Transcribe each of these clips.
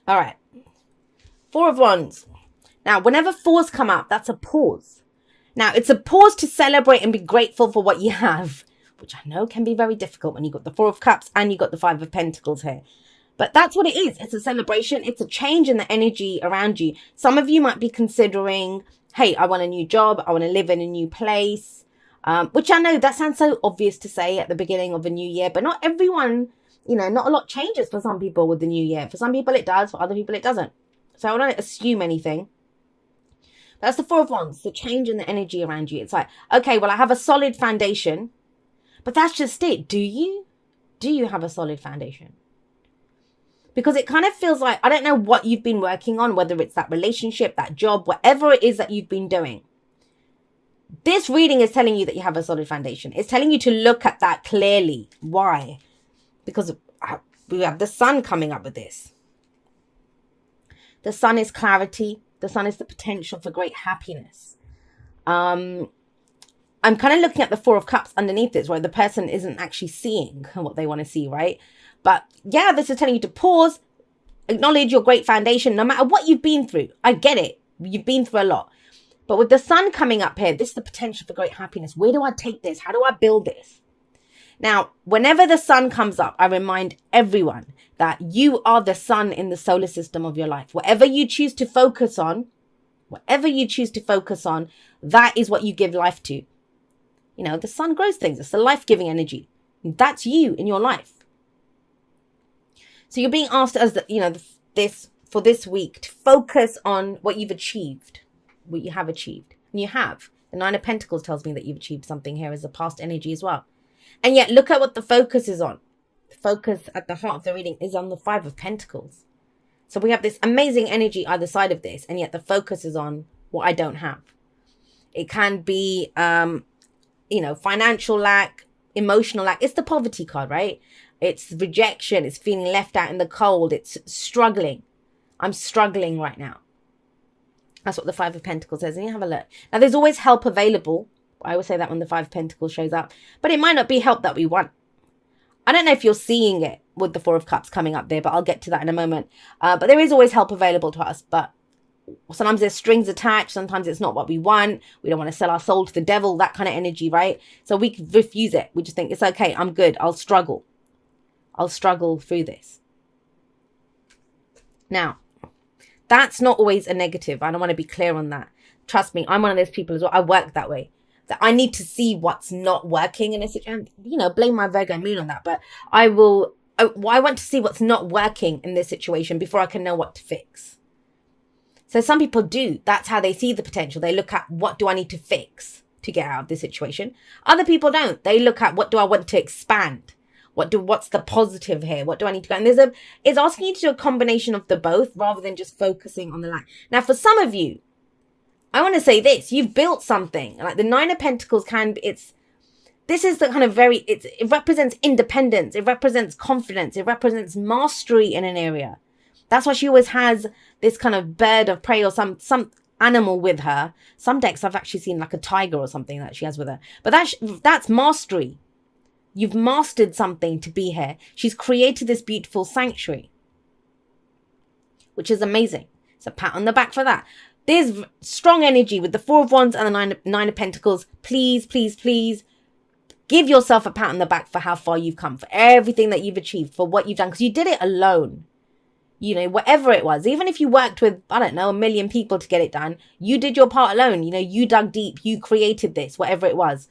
All right. Four of Wands. Now, whenever fours come up, that's a pause. Now, it's a pause to celebrate and be grateful for what you have, which I know can be very difficult when you've got the Four of Cups and you've got the Five of Pentacles here. But that's what it is. It's a celebration. It's a change in the energy around you. Some of you might be considering, hey, I want a new job. I want to live in a new place. Which I know that sounds so obvious to say at the beginning of a new year, but not everyone, not a lot changes for some people with the new year. For some people it does, for other people it doesn't. So I don't assume anything. That's the Four of Wands, the change in the energy around you. It's like, okay, well, I have a solid foundation, but that's just it. Do you? Do you have a solid foundation? Because it kind of feels like, I don't know what you've been working on, whether it's that relationship, that job, whatever it is that you've been doing. This reading is telling you that you have a solid foundation. It's telling you to look at that clearly. Why? Because we have the sun coming up with this. The sun is clarity. The sun is the potential for great happiness. I'm kind of looking at the Four of Cups underneath this, where the person isn't actually seeing what they want to see, right? But yeah, this is telling you to pause, acknowledge your great foundation, no matter what you've been through. I get it. You've been through a lot. But with the sun coming up here, this is the potential for great happiness. Where do I take this? How do I build this? Now, whenever the sun comes up, I remind everyone that you are the sun in the solar system of your life. Whatever you choose to focus on, that is what you give life to. The sun grows things. It's the life-giving energy. That's you in your life. So you're being asked as for this week to focus on what you've achieved, what you have achieved. And you have. The Nine of Pentacles tells me that you've achieved something here as a past energy as well. And yet look at what the focus is on. The focus at the heart of the reading is on the Five of Pentacles. So we have this amazing energy either side of this, and yet the focus is on what I don't have. It can be, financial lack, emotional lack. It's the poverty card, right? It's rejection. It's feeling left out in the cold. It's struggling. I'm struggling right now. That's what the Five of Pentacles says. And you have a look. Now, there's always help available. I always say that when the Five of Pentacles shows up. But it might not be help that we want. I don't know if you're seeing it with the Four of Cups coming up there, but I'll get to that in a moment. But there is always help available to us. But sometimes there's strings attached. Sometimes it's not what we want. We don't want to sell our soul to the devil, that kind of energy, right? So we can refuse it. We just think, it's okay, I'm good. I'll struggle through this. Now, that's not always a negative. I don't want to be clear on that. Trust me, I'm one of those people as well. I work that way. That I need to see what's not working in a situation. Blame my Virgo moon on that. But I want to see what's not working in this situation before I can know what to fix. So some people do. That's how they see the potential. They look at, what do I need to fix to get out of this situation? Other people don't. They look at, what do I want to expand? What's the positive here? What do I need to go? And it's asking you to do a combination of the both rather than just focusing on the lack. Now, for some of you, I want to say this, you've built something. Like the Nine of Pentacles this is the kind of it represents independence. It represents confidence. It represents mastery in an area. That's why she always has this kind of bird of prey or some animal with her. Some decks I've actually seen like a tiger or something that she has with her. But that's mastery. You've mastered something to be here. She's created this beautiful sanctuary, which is amazing. So pat on the back for that. There's strong energy with the Four of Wands and the Nine of Pentacles. Please, please, please give yourself a pat on the back for how far you've come, for everything that you've achieved, for what you've done, because you did it alone. Whatever it was, even if you worked with, I don't know, 1 million people to get it done, you did your part alone. You dug deep, you created this, whatever it was.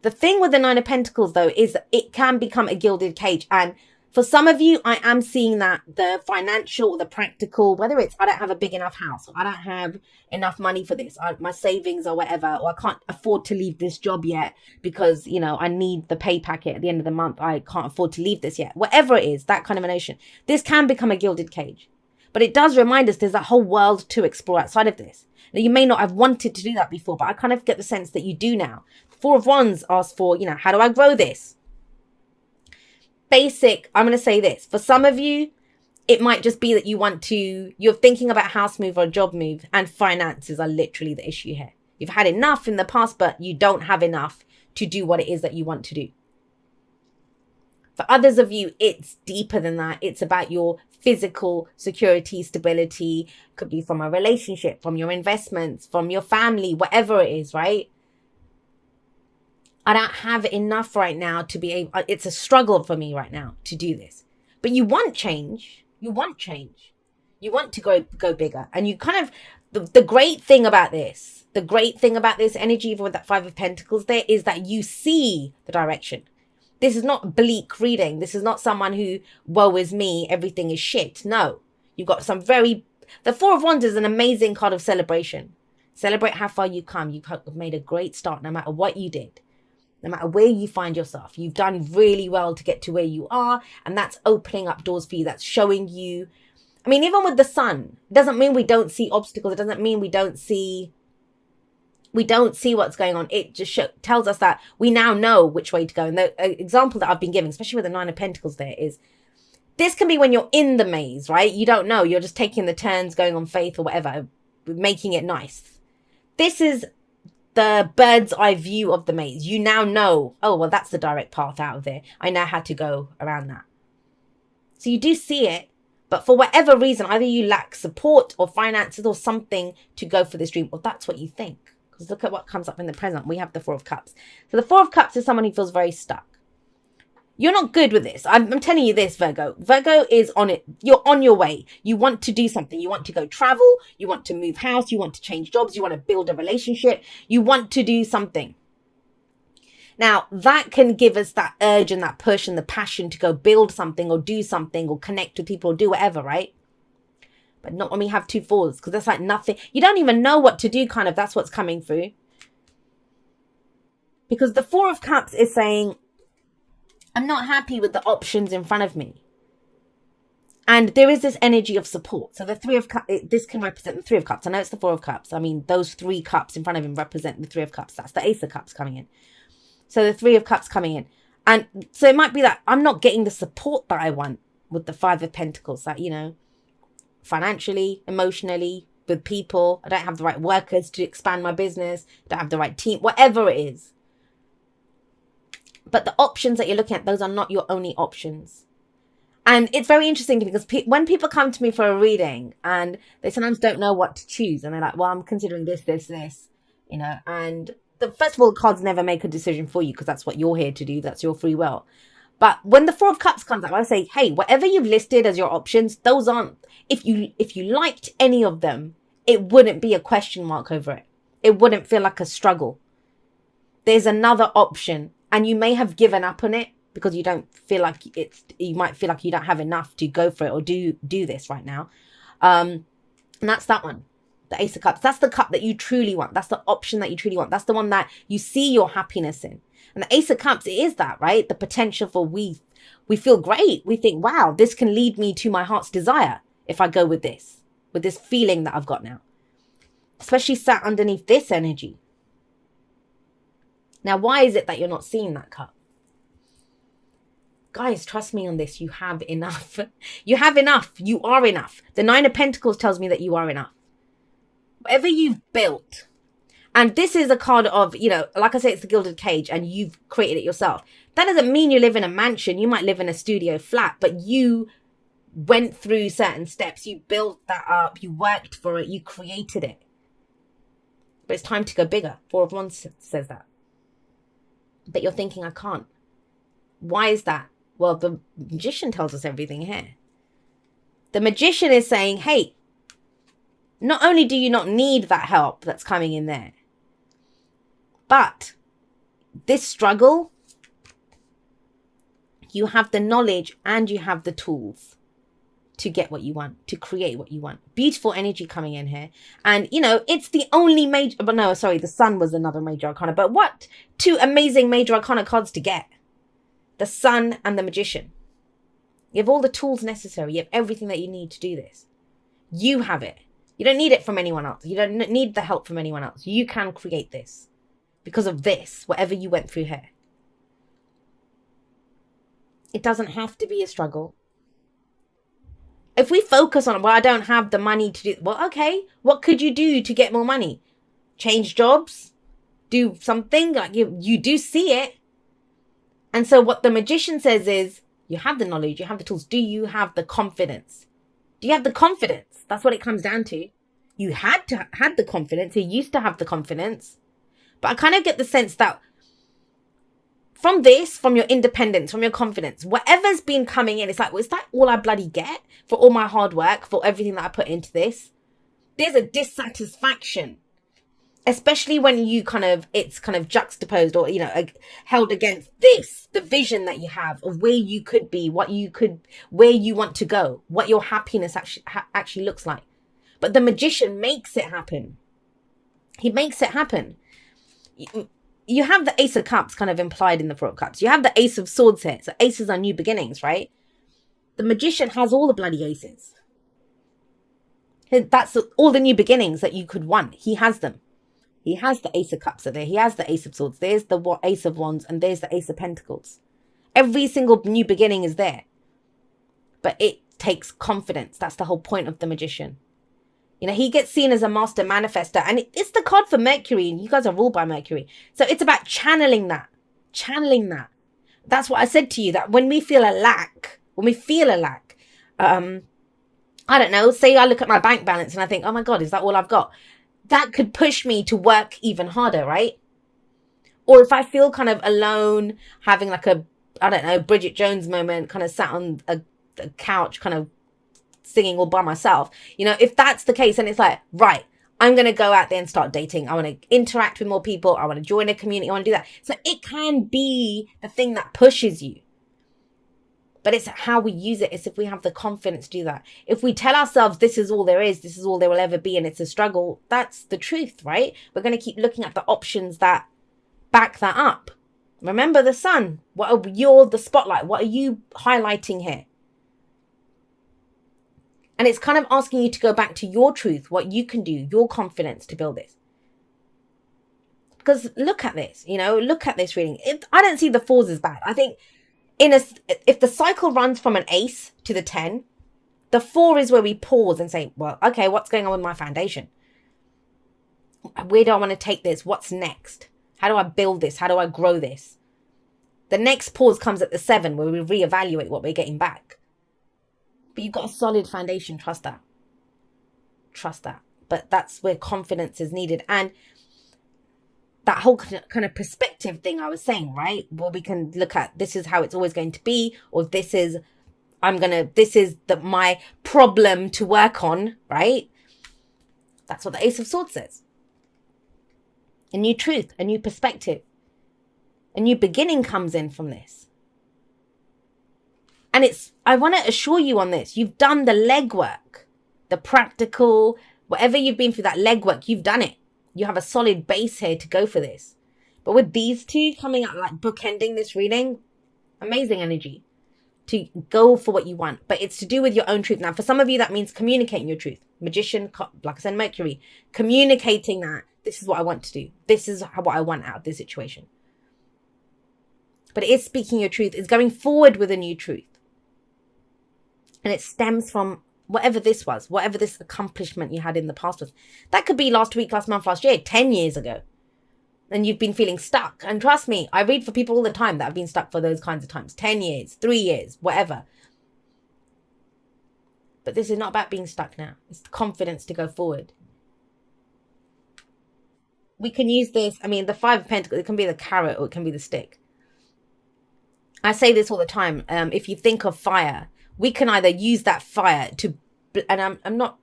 The thing with the Nine of Pentacles, though, is it can become a gilded cage. And for some of you, I am seeing that the financial, the practical, whether it's I don't have a big enough house, or I don't have enough money for this, my savings or whatever, or I can't afford to leave this job yet because, I need the pay packet at the end of the month. I can't afford to leave this yet. Whatever it is, that kind of a notion. This can become a gilded cage. But it does remind us there's a whole world to explore outside of this. Now, you may not have wanted to do that before, but I kind of get the sense that you do now. Four of Wands asks for, how do I grow this? Basic, I'm going to say this. For some of you, it might just be that you're thinking about a house move or a job move, and finances are literally the issue here. You've had enough in the past, but you don't have enough to do what it is that you want to do. For others of you, it's deeper than that. It's about your physical security, stability. Could be from a relationship, from your investments, from your family, whatever it is, right? I don't have enough right now to be able, it's a struggle for me right now to do this. But you want change. You want change. You want to go bigger. And you kind of, the great thing about this energy, even with that Five of Pentacles there, is that you see the direction. This is not bleak reading. This is not someone who, woe is me, everything is shit. No, you've got some the Four of Wands is an amazing card of celebration. Celebrate how far you come. You've made a great start no matter what you did. No matter where you find yourself, you've done really well to get to where you are. And that's opening up doors for you. That's showing you, I mean, even with the sun, it doesn't mean we don't see obstacles. It doesn't mean we don't see what's going on. It just tells us that we now know which way to go. And the example that I've been giving, especially with the Nine of Pentacles there, is this can be when you're in the maze, right? You don't know. You're just taking the turns, going on faith or whatever, making it nice. This is the bird's eye view of the maze. You now know, oh, well, that's the direct path out of there. I know how to go around that. So you do see it, but for whatever reason, either you lack support or finances or something to go for this dream, or that's what you think. Because look at what comes up in the present. We have the Four of Cups. So the Four of Cups is someone who feels very stuck. You're not good with this. I'm telling you this, Virgo. Virgo is on it. You're on your way. You want to do something. You want to go travel. You want to move house. You want to change jobs. You want to build a relationship. You want to do something. Now, that can give us that urge and that push and the passion to go build something or do something or connect with people or do whatever, right? But not when we have two fours, because that's like nothing. You don't even know what to do, kind of. That's what's coming through. Because the Four of Cups is saying, I'm not happy with the options in front of me. And there is this energy of support. So the Three of Cups, this can represent the Three of Cups. I know it's the Four of Cups. I mean, those three cups in front of him represent the Three of Cups. That's the Ace of Cups coming in. So the Three of Cups coming in. And so it might be that I'm not getting the support that I want with the Five of Pentacles. That, you know, financially, emotionally, with people. I don't have the right workers to expand my business. I don't have the right team, whatever it is. But the options that you're looking at, those are not your only options. And it's very interesting because when people come to me for a reading and they sometimes don't know what to choose, and they're like, well, I'm considering this, you know, and first of all, cards never make a decision for you because that's what you're here to do. That's your free will. But when the Four of Cups comes up, I say, hey, whatever you've listed as your options, those aren't, if you liked any of them, it wouldn't be a question mark over it. It wouldn't feel like a struggle. There's another option. And you may have given up on it because you don't feel like you might feel like you don't have enough to go for it or do this right now. And that's that one, the Ace of Cups. That's the cup that you truly want. That's the option that you truly want. That's the one that you see your happiness in. And the Ace of Cups, it is that, right? The potential for we feel great. We think, wow, this can lead me to my heart's desire if I go with this feeling that I've got now. Especially sat underneath this energy. Now, why is it that you're not seeing that cup? Guys, trust me on this. You have enough. You have enough. You are enough. The Nine of Pentacles tells me that you are enough. Whatever you've built. And this is a card of, you know, like I say, it's the Gilded Cage and you've created it yourself. That doesn't mean you live in a mansion. You might live in a studio flat, but you went through certain steps. You built that up. You worked for it. You created it. But it's time to go bigger. Four of Wands says that. But you're thinking, I can't. Why is that? Well, the Magician tells us everything here. The Magician is saying, hey, not only do you not need that help that's coming in there, but this struggle, you have the knowledge and you have the tools to get what you want, to create what you want. Beautiful energy coming in here. And, you know, it's the only major, but no, sorry, the Sun was another major arcana. But what two amazing major arcana cards to get? The Sun and the Magician. You have all the tools necessary. You have everything that you need to do this. You have it. You don't need it from anyone else. You don't need the help from anyone else. You can create this because of this, whatever you went through here. It doesn't have to be a struggle. If we focus on, well, I don't have the money to do, well, okay, what could you do to get more money? Change jobs? Do something? Like you do see it. And so what the Magician says is, You have the knowledge, you have the tools. Do you have the confidence? Do you have the confidence? That's what it comes down to. You had the confidence. You used to have the confidence. But I kind of get the sense that from your independence, from your confidence, whatever's been coming in, it's like, well, is that all I bloody get for all my hard work, for everything that I put into this? There's a dissatisfaction, especially when it's kind of juxtaposed or, held against the vision that you have of where you could be, where you want to go, what your happiness actually looks like. But the magician makes it happen. He makes it happen. You have the Ace of Cups kind of implied in the Four of Cups. You have the Ace of Swords here. So aces are new beginnings, right? The magician has all the bloody aces. That's all the new beginnings that you could want. He has them. He has the Ace of Cups there. He has the Ace of Swords. There's the Ace of Wands and there's the Ace of Pentacles. Every single new beginning is there. But it takes confidence. That's the whole point of the magician. He gets seen as a master manifester, and it's the card for Mercury, and you guys are ruled by Mercury. So it's about channeling that. That's what I said to you, that when we feel a lack, I don't know, say I look at my bank balance and I think, oh my God, is that all I've got? That could push me to work even harder, right? Or if I feel kind of alone, having like a, I don't know, Bridget Jones moment, kind of sat on a couch, kind of singing all by myself, if that's the case, and it's like, right, I'm going to go out there and start dating. I want to interact with more people. I want to join a community. I want to do that. So it can be the thing that pushes you. But it's how we use it. It's if we have the confidence to do that. If we tell ourselves this is all there is, this is all there will ever be, and it's a struggle, that's the truth, right? We're going to keep looking at the options that back that up. Remember the sun. You're the spotlight. What are you highlighting here? And it's kind of asking you to go back to your truth, what you can do, your confidence to build this. Because look at this, look at this reading. I don't see the fours as bad. I think if the cycle runs from an ace to the 10, the 4 is where we pause and say, well, okay, what's going on with my foundation? Where do I want to take this? What's next? How do I build this? How do I grow this? The next pause comes at the 7, where we reevaluate what we're getting back. But you've got a solid foundation. Trust that. But that's where confidence is needed. And that whole kind of perspective thing I was saying, right? Where we can look at, this is how it's always going to be, or this is my problem to work on, right? That's what the Ace of Swords says. A new truth, a new perspective, a new beginning comes in from this. And I want to assure you on this, you've done the legwork, the practical, whatever you've been through, that legwork, you've done it. You have a solid base here to go for this. But with these two coming out, like bookending this reading, amazing energy to go for what you want. But it's to do with your own truth. Now, for some of you, that means communicating your truth. Magician, like I said, Mercury, communicating that this is what I want to do. This is what I want out of this situation. But it is speaking your truth. It's going forward with a new truth. And it stems from whatever this was, whatever this accomplishment you had in the past was. That could be last week, last month, last year, 10 years ago. And you've been feeling stuck. And trust me, I read for people all the time that have been stuck for those kinds of times. 10 years, 3 years, whatever. But this is not about being stuck now. It's the confidence to go forward. We can use this, the 5 of Pentacles, it can be the carrot or it can be the stick. I say this all the time. If you think of fire, we can either use that fire to, and I'm not,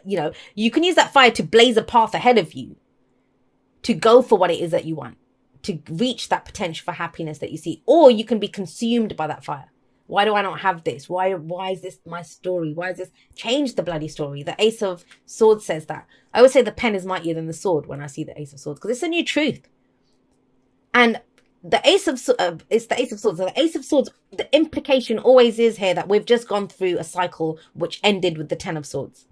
you can use that fire to blaze a path ahead of you, to go for what it is that you want, to reach that potential for happiness that you see. Or you can be consumed by that fire. Why do I not have this? Why is this my story? Why is this? Change the bloody story. The Ace of Swords says that. I always say the pen is mightier than the sword when I see the Ace of Swords, because it's a new truth. And the Ace of it's the Ace of Swords. So the Ace of Swords, the implication always is here that we've just gone through a cycle which ended with the 10 of Swords,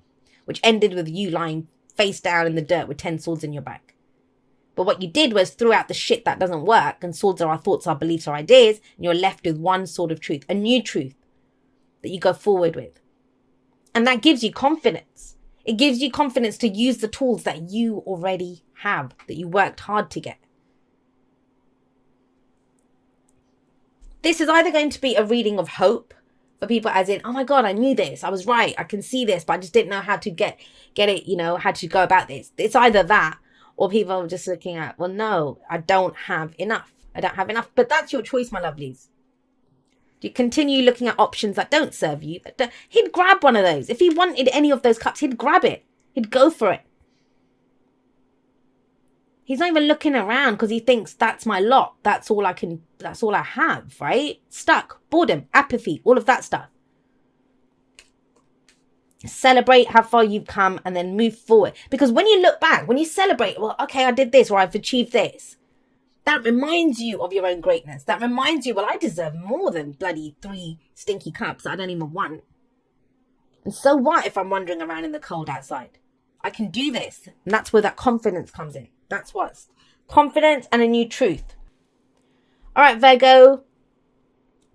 which ended with you lying face down in the dirt with 10 swords in your back. But what you did was threw out the shit that doesn't work, and swords are our thoughts, our beliefs, our ideas, and you're left with one sword of truth, a new truth that you go forward with. And that gives you confidence. It gives you confidence to use the tools that you already have, that you worked hard to get. This is either going to be a reading of hope for people, as in, oh my God, I knew this. I was right. I can see this, but I just didn't know how to get it, you know, how to go about this. It's either that, or people are just looking at, well, no, I don't have enough. I don't have enough. But that's your choice, my lovelies. Do you continue looking at options that don't serve you? He'd grab one of those. If he wanted any of those cups, he'd grab it. He'd go for it. He's not even looking around because he thinks that's my lot. That's all I have, right? Stuck, boredom, apathy, all of that stuff. Celebrate how far you've come and then move forward. Because when you look back, when you celebrate, well, okay, I did this or I've achieved this, that reminds you of your own greatness. That reminds you, well, I deserve more than bloody 3 stinky cups that I don't even want. And so what if I'm wandering around in the cold outside? I can do this. And that's where that confidence comes in. That's what's confidence and a new truth. All right, Virgo.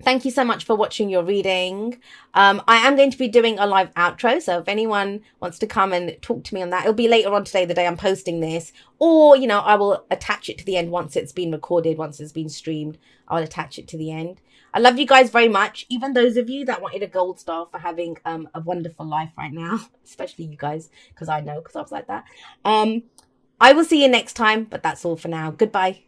Thank you so much for watching your reading. I am going to be doing a live outro. So if anyone wants to come and talk to me on that, it'll be later on today, the day I'm posting this. Or, you know, I will attach it to the end once it's been recorded, once it's been streamed. I'll attach it to the end. I love you guys very much. Even those of you that wanted a gold star for having a wonderful life right now. Especially you guys, because I know, because I was like that. I will see you next time, but that's all for now. Goodbye.